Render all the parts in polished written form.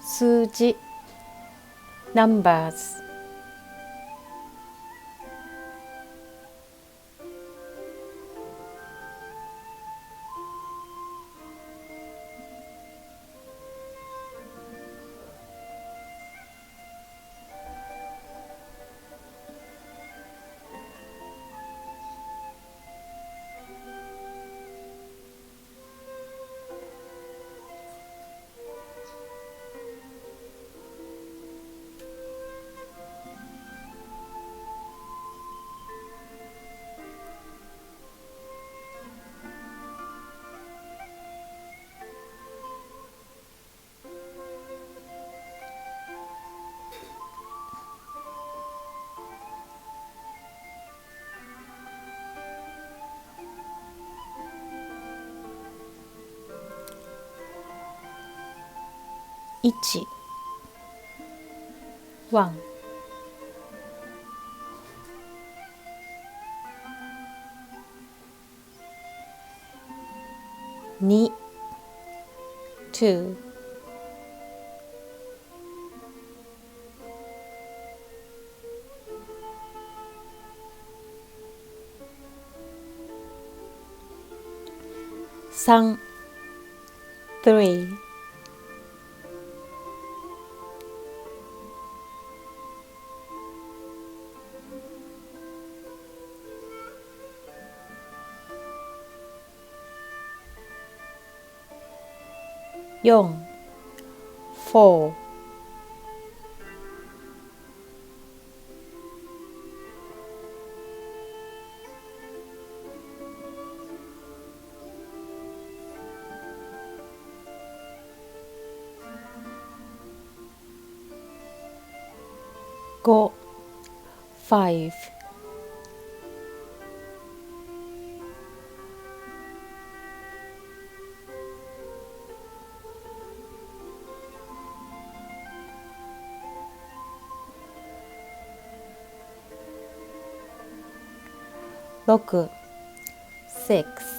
数字 numbers 1 1 2 2 3 3 4 4 5 5 6 6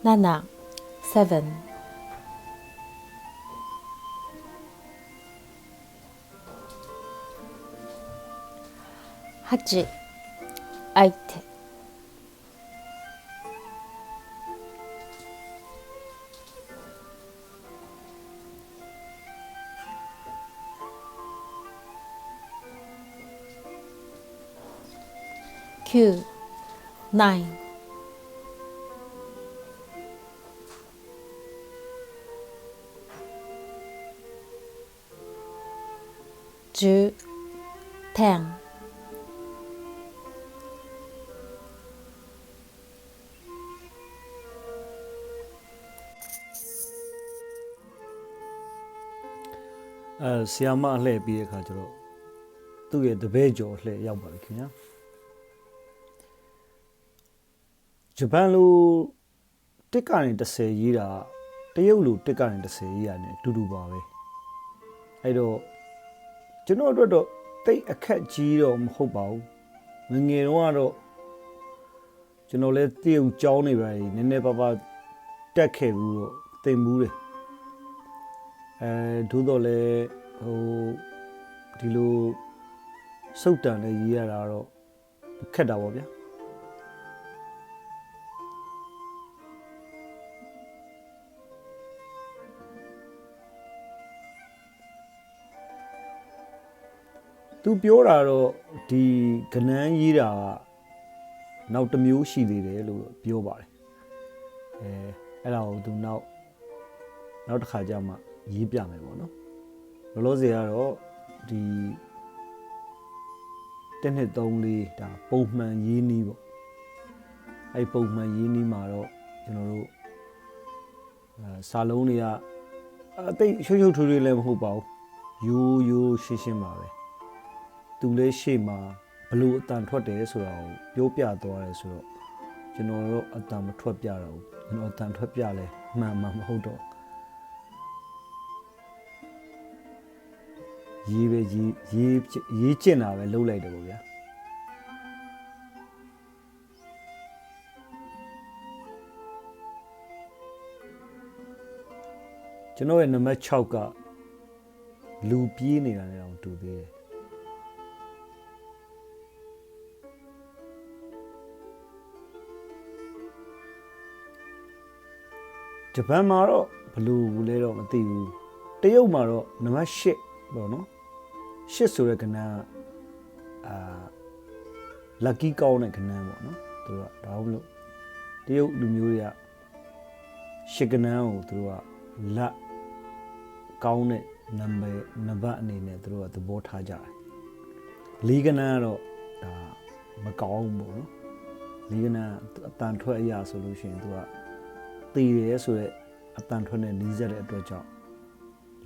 7 7 8 8 9 9 10 10 ဆီယာမအလှည့်ပြီးတဲ့အခါကျတော့သူ့ရဲ့တပည့်ကျော်လှည့်ရောက်ပါပြီခင်ဗျာဂျပန်လိုတစ်ကနေ30ရေးတာတရုတ်လိုတစ်ကနေ30ရေးတာ ਨੇ အတူတူပါပဲအဲ့တော့ကျွန်တော်တို့တော့တိတ်အခက်ကြီးတော့မဟုတ်ပါဘူးငယ်တော့ကတော့ကျွန်တော်လည်းတရုတ်ကျောင်းနေပါနည်းနည်းပါးပါးတက်ခဲ့ဘူးတော့သင်ဘူးတယ်သို့တော့လည်းဒီလိုစုတ်တန်နဲ့ရေးရတာတော့ခက်တာပေါ့ဗျာသူပြောတာတော့ဒီကနန်းရေးတာကနောက်တစ်မျိုးရှိသေးတယ်လို့ပြောပါတယ်အဲ့ဒါကိုသူနောက်တစ်ခါကျမှရေးပြမယ်ပေါ့နော်လောလောဆယ်ကတော့ဒီ1 2 3 4ဒါပုံမှန်ရေးနည်းပေါ့အဲ့ပုံမှန်ရေးနည်းမှာတော့ကျွန်တော်တို့စာလုံးတွေကအသိရှုပ်ထွေးထွေးလည်းမဟုတ်ပါဘူးရိုးရှင်းရှင်းပါပဲသူလည်းရှေ့မှာဘလို့အတန်ထွက်တယ်ဆိုတာကိုပြောပြသွားတယ်ဆိုတော့ကျွန်တော်တို့အတန်မထွက်ပြတော့ဘူးကျွန်တော်အတန်ထွက်ပြလဲမှန်မှာမဟုတ်တော့ ရေးပဲရေးကျင့်တာပဲလုပ်လိုက်တယ်ပေါ့ဗျာကျွန်တော်ရဲ့နံပါတ်6ကလူပြေးနေတာလည်းအောင်တူသေးတယ်ဂျပန်မှာတော့ဘလူးလဲတော့မသိဘူးတရုတ်မှာတော့နံပါတ်8ပေါ့နော်8ဆိုတဲ့ကဏ္ဍlucky ကောင်းတဲ့ကဏ္ဍပေါ့နော်သူတို့ကဒါဟုတ်လို့တရုတ်လူမျိုးတွေကရှစ်ကဏ္ဍကိုသူတို့ကလက်ကောင်းတဲ့နံပါတ်အနေနဲ့သူတို့ကသဘောထားကြတယ်လေးကဏ္ဍကတော့ဒါမကောင်းဘူးပေါ့နော်လေးကဏ္ဍအတန်ထွက်အရာဆိုလို့ရှိရင်သူကတည်တယ်ဆိုတော့အတန်ထွက်နဲ့နီးစပ်တဲ့အတွက်ကြောင့်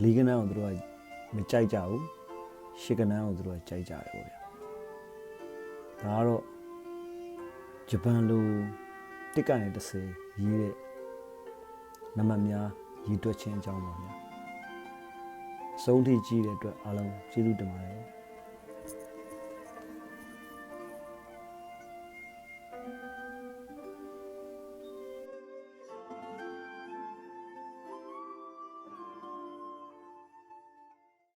လေးကဏ္ဍကိုသူတို့ကမကြိုက်ကြဘူးရှစ်ကဏ္ဍကိုသူတို့ကကြိုက်ကြတယ်ပေါ့ဗျာဒါကတော့ဂျပန်လိုတစ်ကနေ30ရေးတဲ့နံပါတ်များရေးတွက်ခြင်းအကြောင်းပါဗျာအဆုံးထိကြည့်တဲ့အတွက်အားလုံးကျေးဇူးတင်ပါတယ်